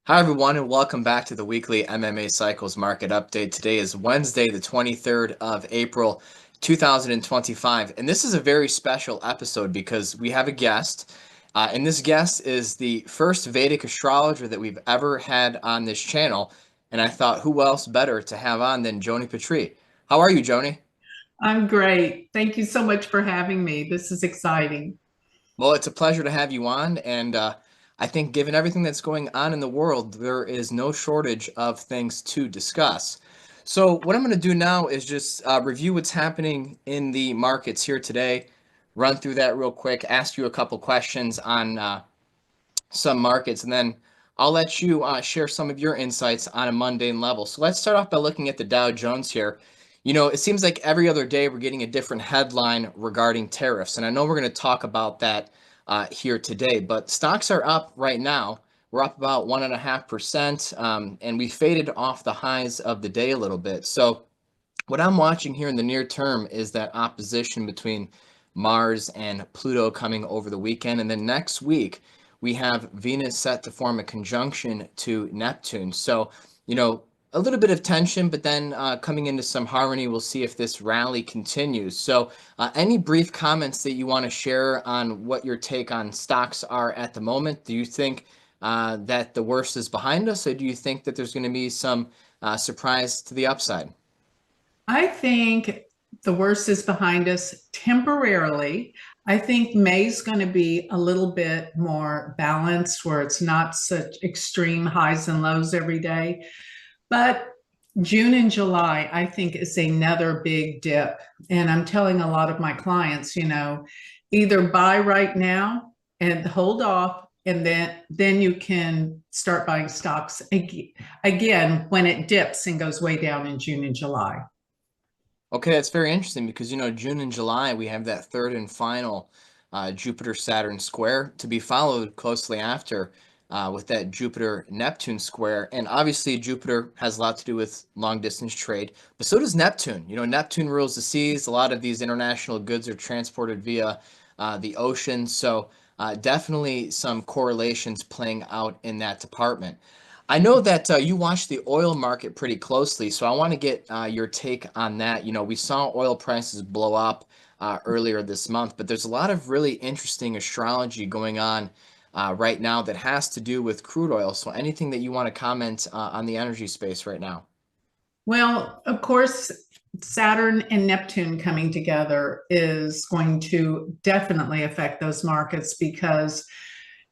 Hi, everyone, and welcome back to the weekly MMA Cycles Market Update. Today is Wednesday, the 23rd of April, 2025. And this is a very special episode because we have a guest. And this guest is the first Vedic astrologer that we've ever had on this channel. And I thought, who else better to have on than Joni Patry? How are you, Joni? I'm great. Thank you so much for having me. This is exciting. Well, it's a pleasure to have you on, and I think given everything that's going on in the world, there is no shortage of things to discuss. So what I'm going to do now is just review what's happening in the markets here today, run through that real quick, ask you a couple questions on some markets, and then I'll let you share some of your insights on a mundane level. So let's start off by looking at the Dow Jones here. You know, it seems like every other day we're getting a different headline regarding tariffs, and I know we're going to talk about that here today, but stocks are up right now. We're up about 1.5%, and we faded off the highs of the day a little bit. So what I'm watching here in the near term is that opposition between Mars and Pluto coming over the weekend. And then next week, we have Venus set to form a conjunction to Neptune. So, you know, a little bit of tension, but then coming into some harmony, we'll see if this rally continues. So, any brief comments that you want to share on what your take on stocks are at the moment? Do you think that the worst is behind us, or do you think that there's going to be some surprise to the upside? I think the worst is behind us temporarily. I think May's going to be a little bit more balanced where it's not such extreme highs and lows every day. But June and July, I think, is another big dip. And I'm telling a lot of my clients, either buy right now and hold off, and then you can start buying stocks again when it dips and goes way down in June and July. Okay, that's very interesting because, June and July, we have that third and final Jupiter-Saturn square to be followed closely after with that Jupiter-Neptune square. And obviously, Jupiter has a lot to do with long-distance trade, but so does Neptune. You know, Neptune rules the seas. A lot of these international goods are transported via the ocean. So definitely some correlations playing out in that department. I know that you watch the oil market pretty closely, so I want to get your take on that. You know, we saw oil prices blow up earlier this month, but there's a lot of really interesting astrology going on right now that has to do with crude oil. So anything that you want to comment on the energy space right now? Well, of course, Saturn and Neptune coming together is going to definitely affect those markets because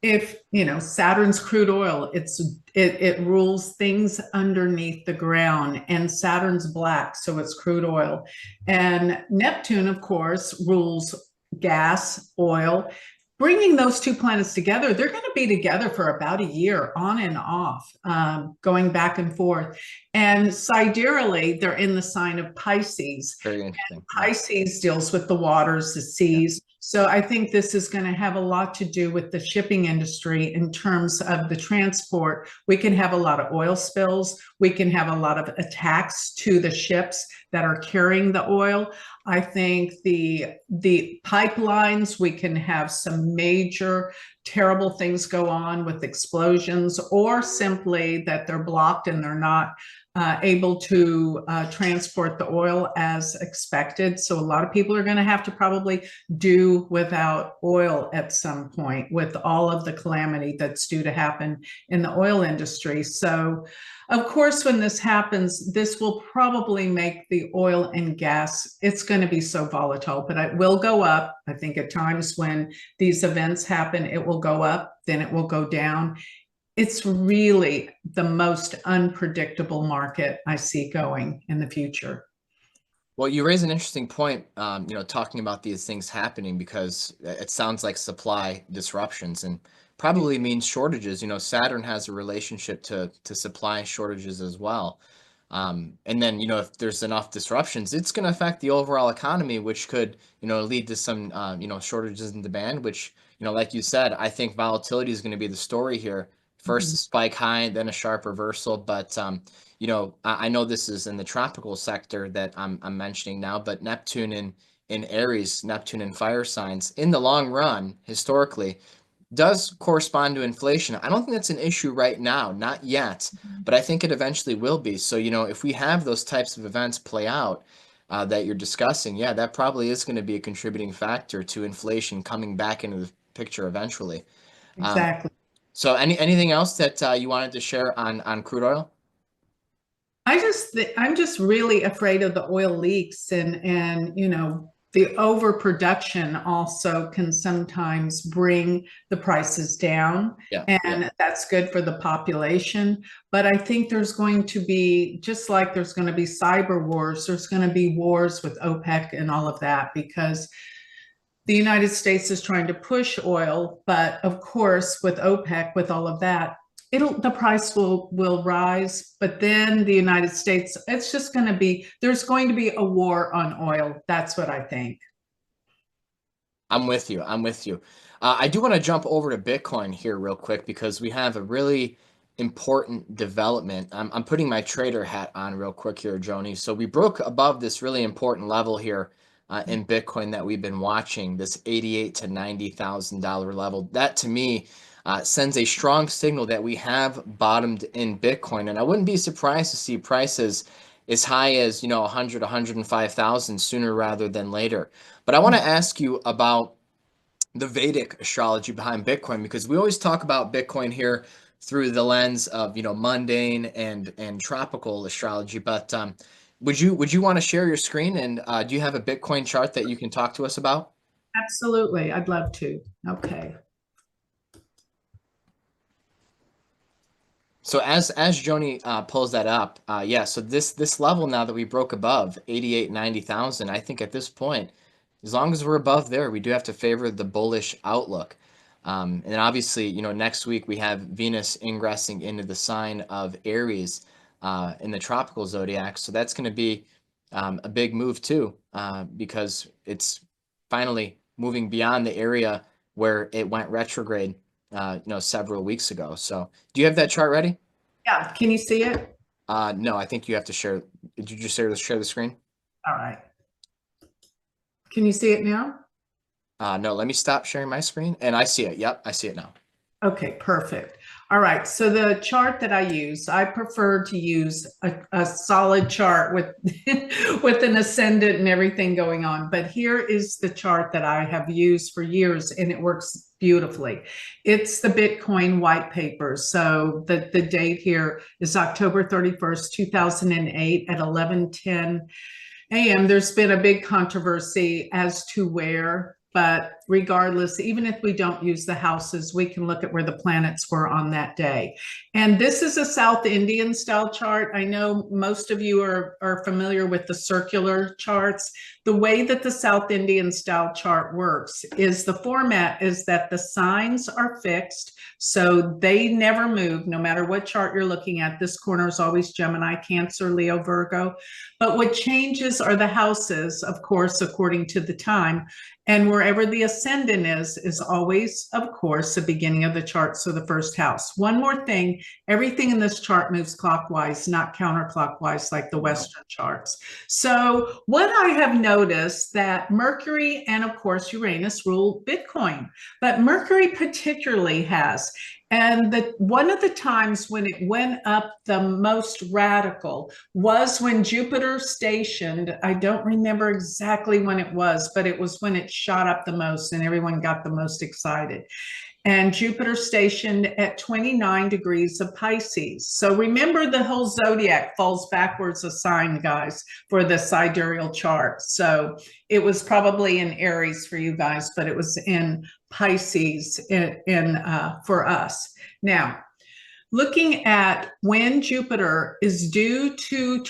if Saturn's crude oil, it rules things underneath the ground, and Saturn's black, so it's crude oil. And Neptune, of course, rules gas, oil. Bringing those two planets together, they're going to be together for about a year on and off, going back and forth. And sidereally, they're in the sign of Pisces. Very interesting. Yeah. Pisces deals with the waters, the Yeah. seas. So I think this is going to have a lot to do with the shipping industry in terms of the transport. We can have a lot of oil spills. We can have a lot of attacks to the ships that are carrying the oil. I think the pipelines, we can have some major terrible things go on with explosions, or simply that they're blocked and they're not able to transport the oil as expected. So a lot of people are going to have to probably do without oil at some point with all of the calamity that's due to happen in the oil industry. So of course, when this happens, this will probably make the oil and gas, it's going to be so volatile, but it will go up. I think at times when these events happen, it will go up, then it will go down. It's really the most unpredictable market I see going in the future. Well, you raise an interesting point, talking about these things happening because it sounds like supply disruptions and probably means shortages. You know, Saturn has a relationship to supply shortages as well. And then, if there's enough disruptions, it's going to affect the overall economy, which could, lead to some, shortages in demand, which, like you said, I think volatility is going to be the story here. First a spike high, then a sharp reversal. But I know this is in the tropical sector that I'm mentioning now, but Neptune in Aries, Neptune in fire signs, in the long run, historically, does correspond to inflation. I don't think that's an issue right now, not yet, but I think it eventually will be. So, if we have those types of events play out that you're discussing, yeah, that probably is going to be a contributing factor to inflation coming back into the picture eventually. Um, Exactly. so, anything else that you wanted to share on crude oil? I'm just really afraid of the oil leaks and the overproduction also can sometimes bring the prices down, Yeah, yeah. and that's good for the population. But I think there's going to be, just like there's going to be cyber wars, there's going to be wars with OPEC and all of that, because the United States is trying to push oil, but of course, with OPEC, with all of that, the price will rise. But then the United States, it's just going to be, there's going to be a war on oil. That's what I think. I'm with you. I'm with you. I do want to jump over to Bitcoin here real quick because we have a really important development. I'm putting my trader hat on real quick here, Joni. So we broke above this really important level here in Bitcoin that we've been watching, this 88 to $90,000 level. That to me sends a strong signal that we have bottomed in Bitcoin, and I wouldn't be surprised to see prices as high as 100, 105,000 sooner rather than later. But I want to ask you about the Vedic astrology behind Bitcoin, because we always talk about Bitcoin here through the lens of mundane and tropical astrology. But would you want to share your screen, and do you have a Bitcoin chart that you can talk to us about? Absolutely. I'd love to. Okay. So as Joni pulls that up, yeah. So this level now that we broke above 88, 90,000, I think at this point, as long as we're above there, we do have to favor the bullish outlook. And then obviously, next week we have Venus ingressing into the sign of Aries in the tropical zodiac. So that's going to be a big move too, because it's finally moving beyond the area where it went retrograde, several weeks ago. So do you have that chart ready? Yeah. Can you see it? No, I think you have to share. Did you just share the screen? All right. Can you see it now? No, let me stop sharing my screen. And I see it. Yep, I see it now. Okay, perfect. All right. So the chart that I use, I prefer to use a solid chart with with an ascendant and everything going on. But here is the chart that I have used for years, and it works beautifully. It's the Bitcoin white paper. So the date here is October 31st, 2008 at 11:10 a.m. There's been a big controversy as to where, but regardless, even if we don't use the houses, we can look at where the planets were on that day. And this is a South Indian style chart. I know most of you are familiar with the circular charts. The way that the South Indian style chart works is the format is that the signs are fixed. So they never move, no matter what chart you're looking at. This corner is always Gemini, Cancer, Leo, Virgo. But what changes are the houses, of course, according to the time. And wherever the ascendant is always, of course, the beginning of the chart, so the first house. One more thing, everything in this chart moves clockwise, not counterclockwise like the Western charts. So what I have noticed that Mercury and, of course, Uranus rule Bitcoin, but Mercury particularly has. And one of the times when it went up the most radical was when Jupiter stationed. I don't remember exactly when it was, but it was when it shot up the most and everyone got the most excited. And Jupiter stationed at 29 degrees of Pisces. So remember, the whole zodiac falls backwards a sign, guys, for the sidereal chart. So it was probably in Aries for you guys, but it was in Pisces for us. Now, looking at when Jupiter is due to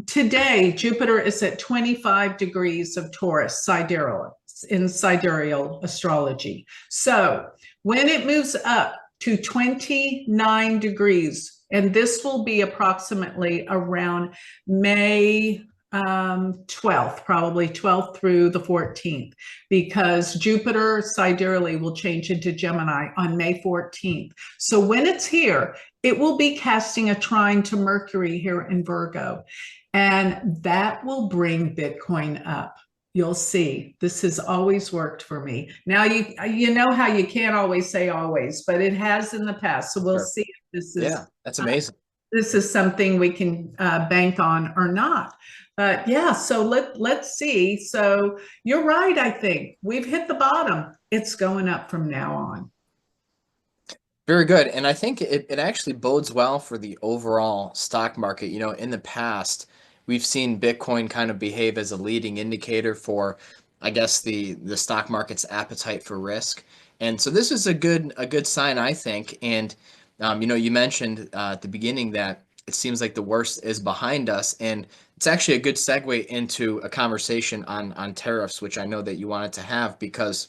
today, Jupiter is at 25 degrees of Taurus, sidereal, in sidereal astrology. So when it moves up to 29 degrees, and this will be approximately around May 12th, probably 12th through the 14th, because Jupiter sidereally will change into Gemini on May 14th. So when it's here, it will be casting a trine to Mercury here in Virgo, and that will bring Bitcoin up. You'll see. This has always worked for me. Now you know how you can't always say always, but it has in the past. So we'll Sure. see if this is Yeah, that's amazing. this is something we can bank on or not. But yeah, so let's see. So you're right. I think we've hit the bottom. It's going up from now on. Very good. And I think it actually bodes well for the overall stock market. You know, in the past, we've seen Bitcoin kind of behave as a leading indicator for, I guess, the stock market's appetite for risk. And so this is a good sign, I think. And you know, you mentioned at the beginning that it seems like the worst is behind us, and it's actually a good segue into a conversation on tariffs, which I know that you wanted to have because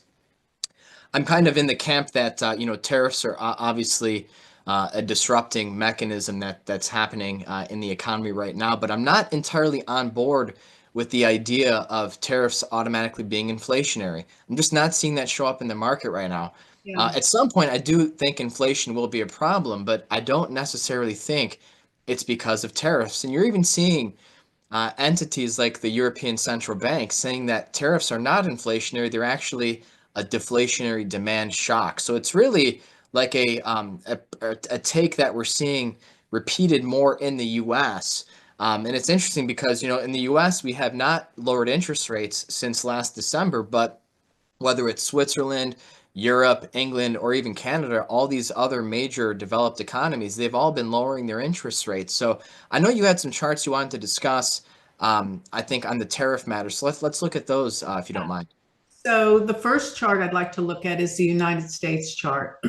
I'm kind of in the camp that you know, tariffs are obviously a disrupting mechanism that's happening in the economy right now, but I'm not entirely on board with the idea of tariffs automatically being inflationary. I'm just not seeing that show up in the market right now. Yeah. At some point, I do think inflation will be a problem, but I don't necessarily think it's because of tariffs. And you're even seeing entities like the European Central Bank saying that tariffs are not inflationary, they're actually a deflationary demand shock. So it's really like a take that we're seeing repeated more in the U.S. And it's interesting because, you know, in the U.S. we have not lowered interest rates since last December, but whether it's Switzerland, Europe, England, or even Canada, all these other major developed economies, they've all been lowering their interest rates. So I know you had some charts you wanted to discuss, I think, on the tariff matter. So let's look at those if you don't mind. So the first chart I'd like to look at is the United States chart.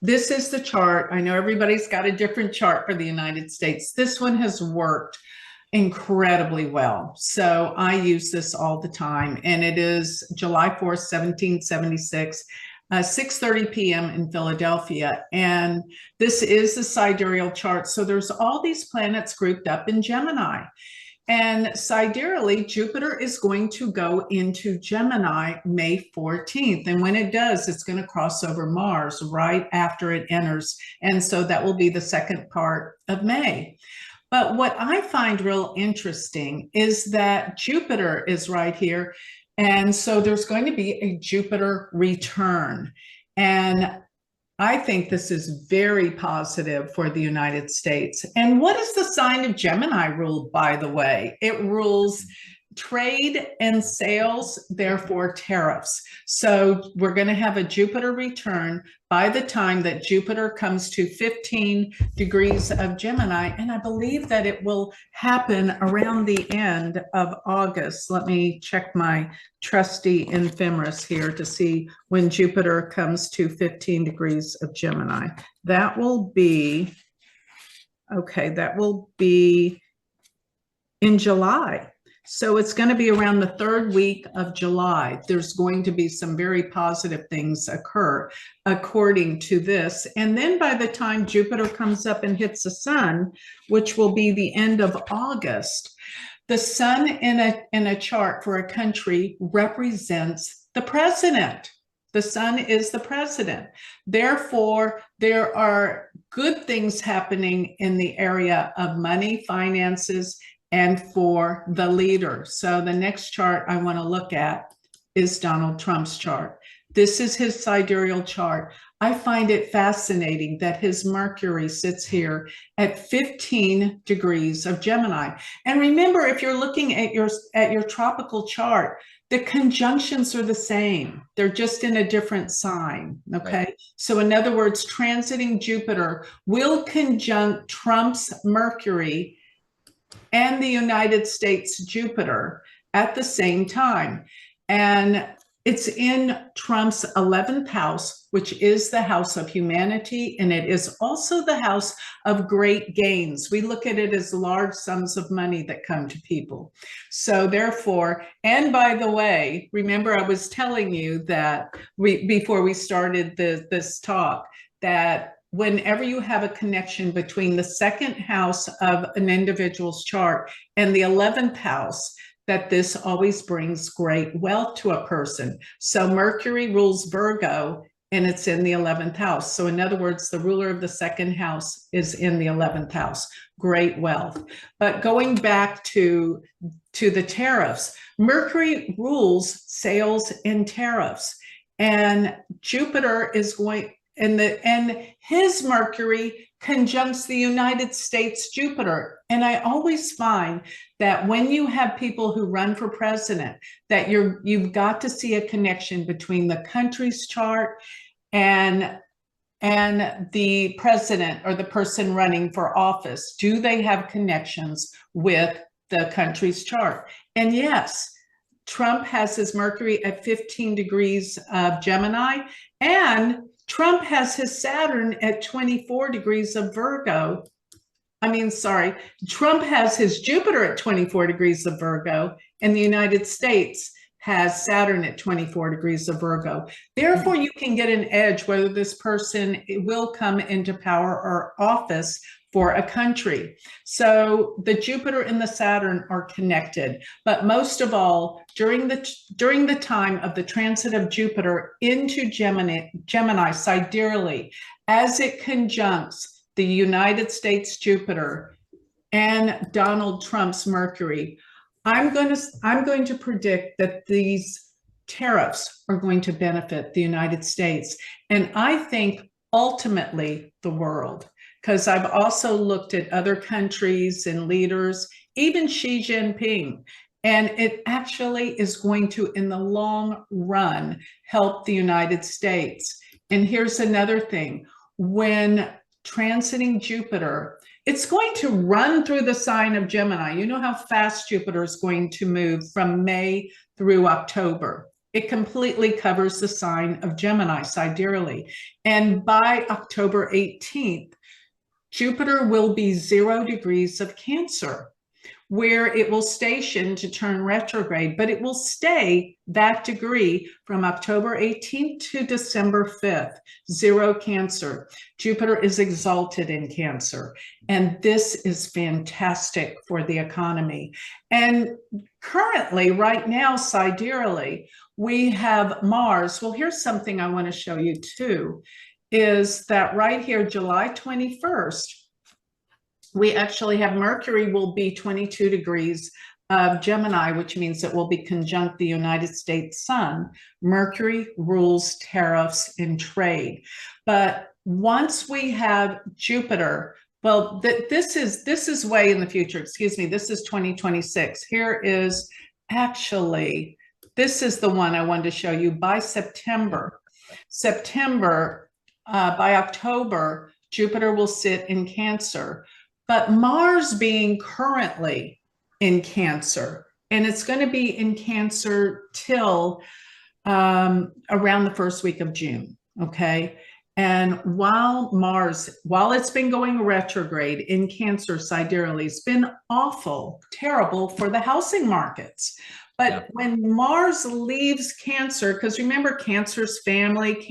This is the chart. I know everybody's got a different chart for the United States. This one has worked incredibly well. So I use this all the time, and it is July 4th, 1776. 6:30 p.m. in Philadelphia. And this is the sidereal chart. So there's all these planets grouped up in Gemini. And sidereally, Jupiter is going to go into Gemini May 14th. And when it does, it's going to cross over Mars right after it enters. And so that will be the second part of May. But what I find real interesting is that Jupiter is right here. And so there's going to be a Jupiter return. And I think this is very positive for the United States. And what does the sign of Gemini rule, by the way? It rules trade and sales, therefore tariffs. So we're going to have a Jupiter return by the time that Jupiter comes to 15 degrees of Gemini. And I believe that it will happen around the end of August. Let me check my trusty ephemeris here to see when Jupiter comes to 15 degrees of Gemini. That will be, okay, that will be in July. So it's going to be around the third week of July. There's going to be some very positive things occur according to this. And then by the time Jupiter comes up and hits the sun, which will be the end of August, the sun in a chart for a country represents the president. The sun is the president. Therefore, there are good things happening in the area of money, finances, and for the leader. So the next chart I want to look at is Donald Trump's chart. This is his sidereal chart. I find it fascinating that his Mercury sits here at 15 degrees of Gemini. And remember, if you're looking at your tropical chart, the conjunctions are the same. They're just in a different sign, okay? Right. So in other words, transiting Jupiter will conjunct Trump's Mercury and the United States Jupiter at the same time. And it's in Trump's 11th house, which is the house of humanity, and it is also the house of great gains. We look at it as large sums of money that come to people. So therefore, and by the way, remember I was telling you that before we started this talk, that whenever you have a connection between the second house of an individual's chart and the 11th house, that this always brings great wealth to a person. So Mercury rules Virgo, and it's in the 11th house. So in other words, the ruler of the second house is in the 11th house. Great wealth. But going back to to the tariffs. Mercury rules sales and tariffs, and Jupiter is going, and his Mercury conjuncts the United States Jupiter. And I always find that when you have people who run for president, that you've got to see a connection between the country's chart and the president or the person running for office. Do they have connections with the country's chart? And yes, Trump has his Mercury at 15 degrees of Gemini, and Trump has his Saturn at 24 degrees of Virgo. Trump has his Jupiter at 24 degrees of Virgo, and the United States has Saturn at 24 degrees of Virgo. Therefore, you can get an edge whether this person will come into power or office for a country. So the Jupiter and the Saturn are connected, but most of all, during the time of the transit of Jupiter into Gemini sidereally, as it conjuncts the United States Jupiter and Donald Trump's Mercury, I'm going to predict that these tariffs are going to benefit the United States, and I think ultimately the world, because I've also looked at other countries and leaders, even Xi Jinping, and it actually is going to, in the long run, help the United States. And here's another thing. When transiting Jupiter, it's going to run through the sign of Gemini. You know how fast Jupiter is going to move from May through October. It completely covers the sign of Gemini sidereally. And by October 18th, Jupiter will be 0 degrees of Cancer, where it will station to turn retrograde, but it will stay that degree from October 18th to December 5th, 0 Cancer. Jupiter is exalted in Cancer, and this is fantastic for the economy. And currently, right now, sidereally, we have Mars. Well, here's something I want to show you too, is that right here, July 21st, we actually have Mercury will be 22 degrees of Gemini, which means it will be conjunct the United States Sun. Mercury rules tariffs and trade. But once we have Jupiter, well, this is way in the future. Excuse me, this is 2026. Here is actually, this is the one I wanted to show you by September. By October, Jupiter will sit in Cancer. But Mars being currently in Cancer, and it's going to be in Cancer till around the first week of June, okay? And while it's been going retrograde in Cancer sidereally, it's been awful, terrible for the housing markets. But when Mars leaves Cancer, because remember, Cancer's family,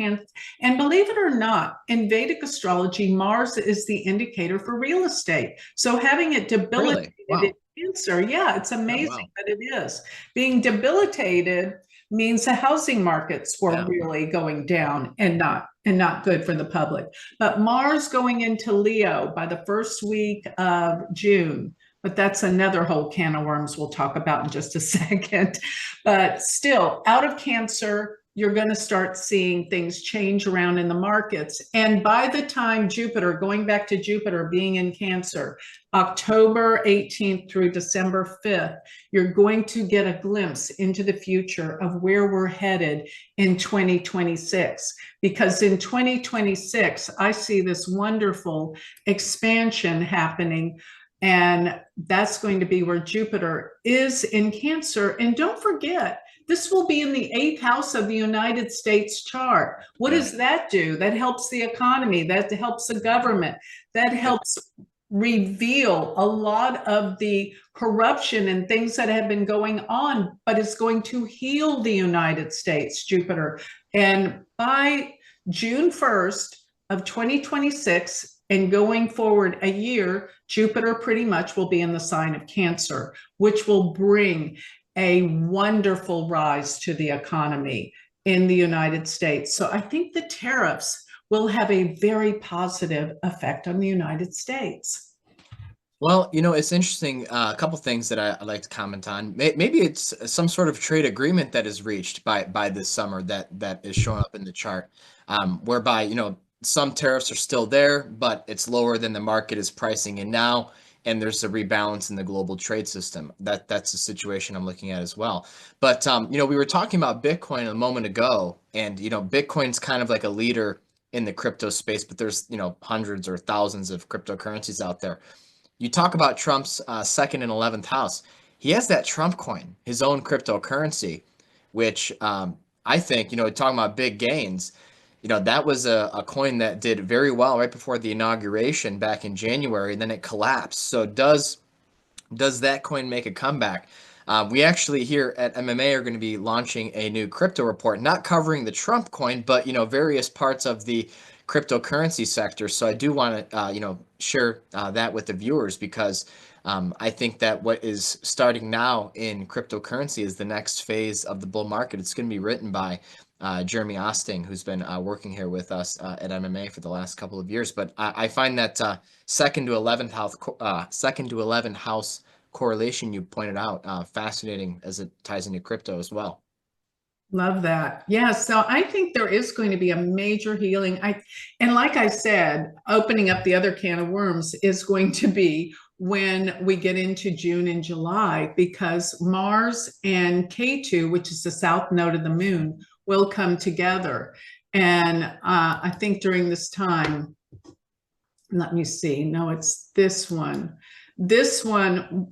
and believe it or not, in Vedic astrology, Mars is the indicator for real estate. So having it debilitated in Cancer, yeah, it's amazing, but it is. Being debilitated means the housing markets were really going down and not good for the public. But Mars going into Leo by the first week of June, but that's another whole can of worms we'll talk about in just a second. But still, out of Cancer, you're going to start seeing things change around in the markets. And by the time Jupiter, going back to Jupiter being in Cancer, October 18th through December 5th, you're going to get a glimpse into the future of where we're headed in 2026. Because in 2026, I see this wonderful expansion happening. And that's going to be where Jupiter is in Cancer. And don't forget, this will be in the 8th house of the United States chart. What does that do? That helps the economy. That helps the government. That helps reveal a lot of the corruption and things that have been going on, but it's going to heal the United States, Jupiter. And by June 1st of 2026, and going forward a year, Jupiter pretty much will be in the sign of Cancer, which will bring a wonderful rise to the economy in the United States. So I think the tariffs will have a very positive effect on the United States. Well, it's interesting. A couple things that I'd like to comment on. Maybe it's some sort of trade agreement that is reached by this summer that is showing up in the chart, whereby some tariffs are still there, but it's lower than the market is pricing in now, and there's a rebalance in the global trade system. That's the situation I'm looking at as well. But we were talking about Bitcoin a moment ago, and Bitcoin's kind of like a leader in the crypto space, but there's hundreds or thousands of cryptocurrencies out there. You talk about Trump's second and 11th house. He has that Trump coin, his own cryptocurrency, which I think, talking about big gains, that was a coin that did very well right before the inauguration back in January, and then it collapsed. So does that coin make a comeback? We actually here at MMA are going to be launching a new crypto report, not covering the Trump coin, but various parts of the cryptocurrency sector. So I do want to share that with the viewers because I think that what is starting now in cryptocurrency is the next phase of the bull market. It's going to be written by Jeremy Osting, who's been working here with us at MMA for the last couple of years. But I find that second to 11th house correlation you pointed out fascinating as it ties into crypto as well. Love that. Yeah, so I think there is going to be a major healing. And like I said, opening up the other can of worms is going to be when we get into June and July, because Mars and K2, which is the south node of the moon, will come together. And I think during this time, let me see. No, it's this one. This one,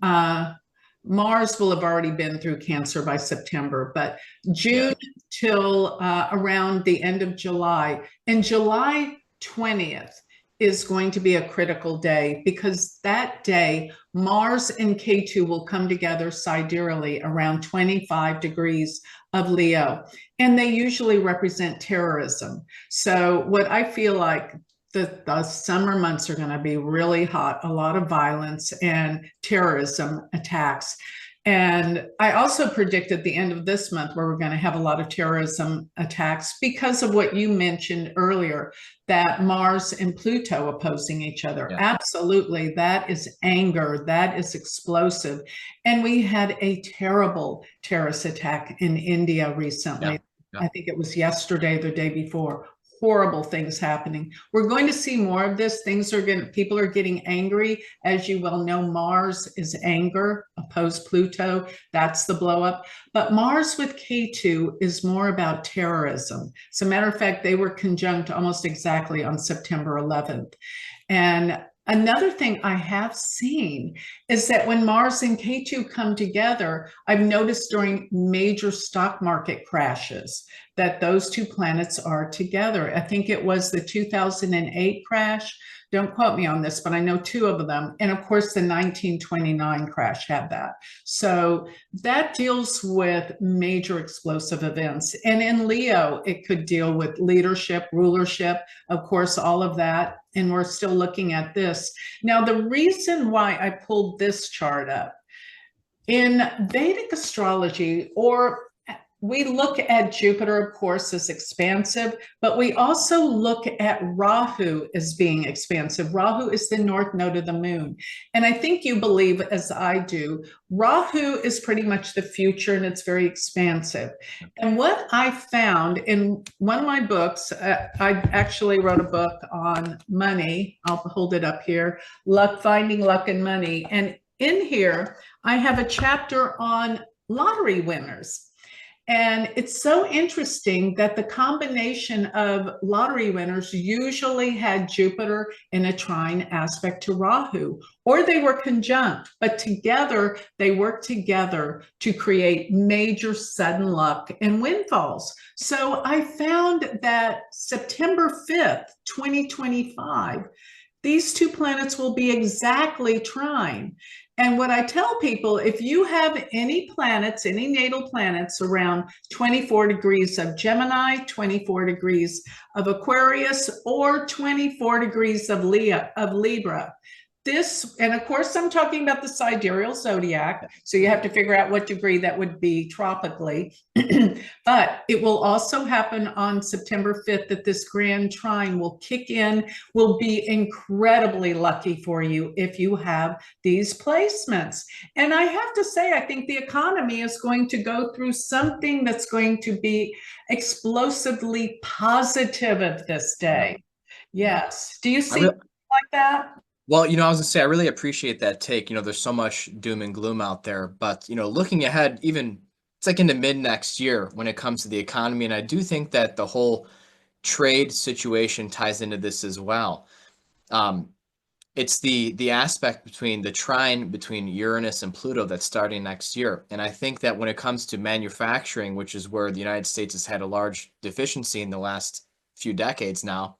Mars will have already been through Cancer by September, but June till around the end of July. And July 20th is going to be a critical day because that day, Mars and K2 will come together sidereally around 25 degrees of Leo. And they usually represent terrorism. So what I feel like the summer months are going to be really hot, a lot of violence and terrorism attacks. And I also predict at the end of this month where we're going to have a lot of terrorism attacks because of what you mentioned earlier, that Mars and Pluto opposing each other. Yeah. Absolutely. That is anger. That is explosive. And we had a terrible terrorist attack in India recently. Yeah. Yeah. I think it was yesterday, the day before. Horrible things happening. We're going to see more of this. People are getting angry. As you well know, Mars is anger, opposed Pluto. That's the blow up. But Mars with K2 is more about terrorism. As a matter of fact, they were conjunct almost exactly on September 11th. And another thing I have seen is that when Mars and K2 come together, I've noticed during major stock market crashes that those two planets are together. I think it was the 2008 crash. Don't quote me on this, but I know two of them. And of course, the 1929 crash had that. So that deals with major explosive events. And in Leo, it could deal with leadership, rulership, of course, all of that. And we're still looking at this. Now, the reason why I pulled this chart up, in Vedic astrology, we look at Jupiter, of course, as expansive, but we also look at Rahu as being expansive. Rahu is the north node of the moon. And I think you believe, as I do, Rahu is pretty much the future and it's very expansive. And what I found in one of my books, I actually wrote a book on money. I'll hold it up here, Finding Luck and Money. And in here, I have a chapter on lottery winners. And it's so interesting that the combination of lottery winners usually had Jupiter in a trine aspect to Rahu, or they were conjunct, but together they worked together to create major sudden luck and windfalls. So I found that September 5th, 2025, these two planets will be exactly trine. And what I tell people, if you have any planets, any natal planets around 24 degrees of Gemini, 24 degrees of Aquarius, or 24 degrees of Libra, this, and of course, I'm talking about the sidereal zodiac, so you have to figure out what degree that would be tropically. But it will also happen on September 5th that this grand trine will kick in, will be incredibly lucky for you if you have these placements. And I have to say, I think the economy is going to go through something that's going to be explosively positive of this day. Yes. Do you see like that? Well, I was gonna say, I really appreciate that take. There's so much doom and gloom out there, but, looking ahead, even it's like into mid next year when it comes to the economy. And I do think that the whole trade situation ties into this as well. Um, it's the aspect between the trine between Uranus and Pluto that's starting next year. And I think that when it comes to manufacturing, which is where the United States has had a large deficiency in the last few decades now,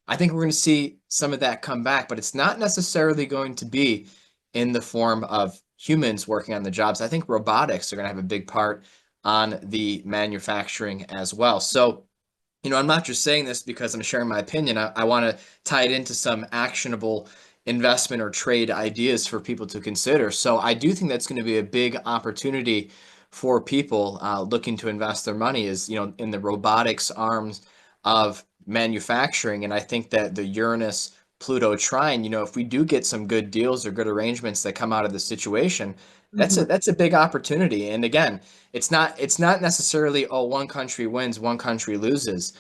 I think we're going to see some of that come back, but it's not necessarily going to be in the form of humans working on the jobs. I think robotics are going to have a big part on the manufacturing as well. So, I'm not just saying this because I'm sharing my opinion. I want to tie it into some actionable investment or trade ideas for people to consider. So I do think that's going to be a big opportunity for people looking to invest their money is, in the robotics arms of manufacturing. And I think that the Uranus Pluto trine, if we do get some good deals or good arrangements that come out of the situation, that's a big opportunity. And again, it's not necessarily, oh, one country wins, one country loses,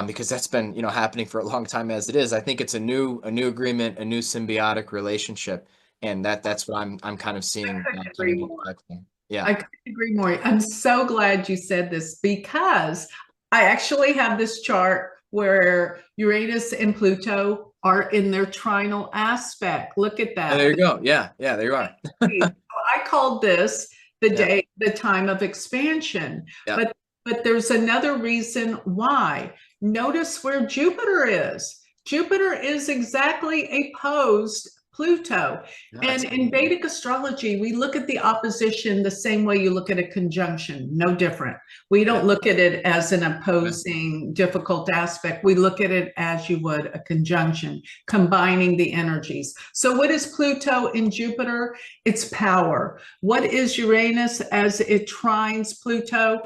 because that's been happening for a long time as it is. I think it's a new agreement, a new symbiotic relationship, and that's what I'm kind of seeing coming into effect there. Yeah, I couldn't agree more. I'm so glad you said this because I actually have this chart where Uranus and Pluto are in their trinal aspect. Look at that. and there you go. Yeah, there you are. I called this the time of expansion. Yeah. But there's another reason why. Notice where Jupiter is. Jupiter is exactly opposed Pluto. And in Vedic astrology, we look at the opposition the same way you look at a conjunction, no different. We don't look at it as an opposing difficult aspect. We look at it as you would a conjunction, combining the energies. So what is Pluto in Jupiter? It's power. What is Uranus as it trines Pluto?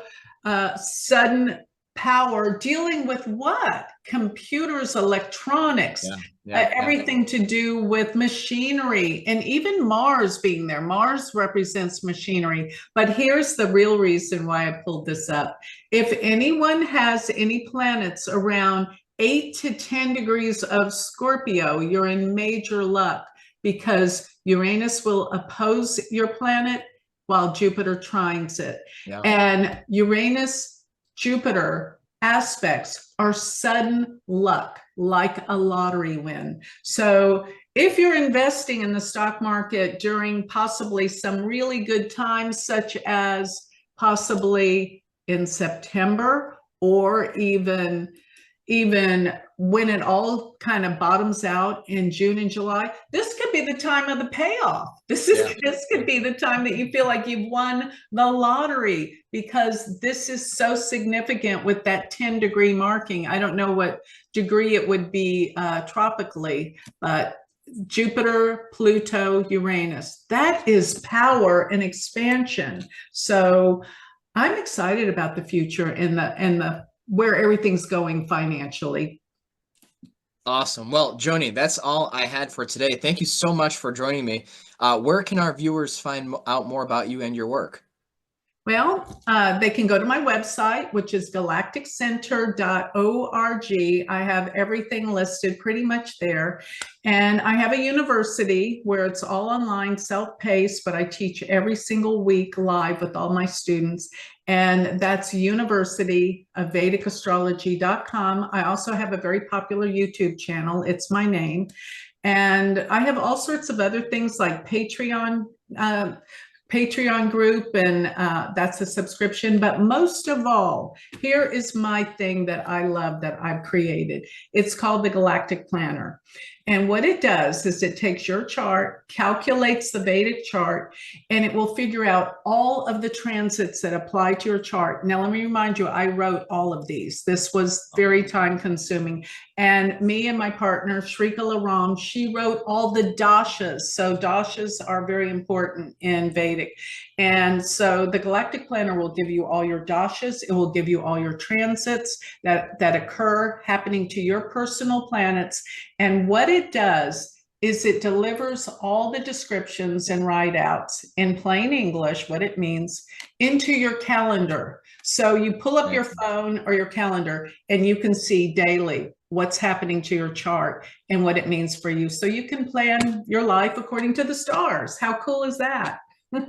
Sudden power, dealing with what? Computers, electronics, everything to do with machinery, and even Mars being there. Mars represents machinery. But here's the real reason why I pulled this up. If anyone has any planets around 8 to 10 degrees of Scorpio, you're in major luck because Uranus will oppose your planet while Jupiter trines it. And Uranus Jupiter aspects are sudden luck, like a lottery win. So if you're investing in the stock market during possibly some really good times, such as possibly in September, or even when it all kind of bottoms out in June and July, this could be the time of the payoff. This could be the time that you feel like you've won the lottery, because this is so significant with that 10-degree marking. I don't know what degree it would be tropically, but Jupiter, Pluto, Uranus, that is power and expansion. So I'm excited about the future and the where everything's going financially. Awesome. Well, Joni, that's all I had for today. Thank you so much for joining me. Where can our viewers find out more about you and your work? Well, they can go to my website, which is galacticcenter.org. I have everything listed pretty much there. And I have a university where it's all online, self-paced, but I teach every single week live with all my students. And that's University of Vedicastrology.com. I also have a very popular YouTube channel. It's my name. And I have all sorts of other things like Patreon Patreon group, and that's a subscription. But most of all, here is my thing that I love that I've created. It's called the Galactic Planner. And what it does is it takes your chart, calculates the Vedic chart, and it will figure out all of the transits that apply to your chart. Now, let me remind you, I wrote all of these. This was very time consuming. And me and my partner, Shrika Laram, she wrote all the dashas. So dashas are very important in Vedic. And so the Galactic Planner will give you all your dashas. It will give you all your transits that occur happening to your personal planets. And what it does is it delivers all the descriptions and write-outs in plain English, what it means, into your calendar. So you pull up your phone or your calendar and you can see daily what's happening to your chart and what it means for you. So you can plan your life according to the stars. How cool is that?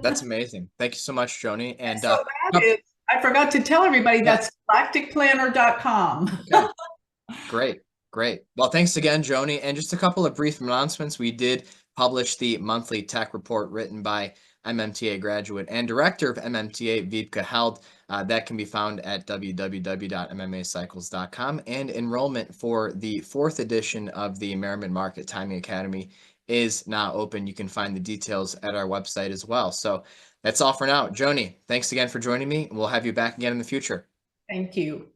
That's amazing. Thank you so much, Joni. And so that is, I forgot to tell everybody, that's galacticplanner.com. Okay. Great. Great. Well, thanks again, Joni. And just a couple of brief announcements. We did publish the monthly tech report written by MMTA graduate and director of MMTA, Vipka Held. That can be found at www.mmacycles.com. And enrollment for the 4th edition of the Merriman Market Timing Academy is now open. You can find the details at our website as well. So that's all for now. Joni, thanks again for joining me. We'll have you back again in the future. Thank you.